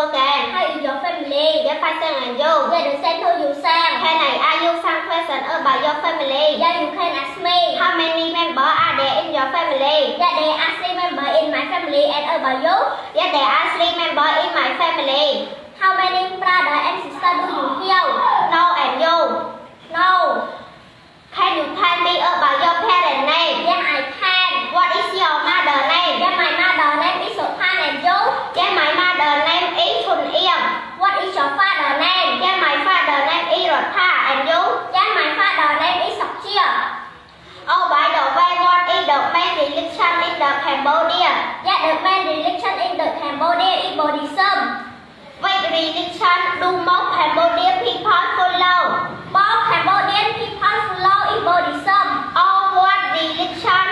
again. How is your family? Yes, fine, thank and you. Yeah, the same to you, Sam. Can I ask you some questions about your family? Yeah, you can ask me. How many members are there in your family? Yeah, there are 3 members in my family. And about you? Yes, there are 3 members in my family. How many brother and sister do you have? No, and you? No. Can you tell me about your parents' name? Yeah, I can. What is your mother's name? Yeah, my mother name is Sopan and you? Yes, my mother's name is Chun Iem. What is your father name? Yes, my father's name is Rotha, and you? Yeah, my father name is Sok Chia. Oh, by the way, what is the main religion in the Cambodia? Yeah, the main religion in the Cambodia is Buddhism. Which religion do most Cambodian people follow? Most Cambodian people follow is Buddhism. Oh, what religion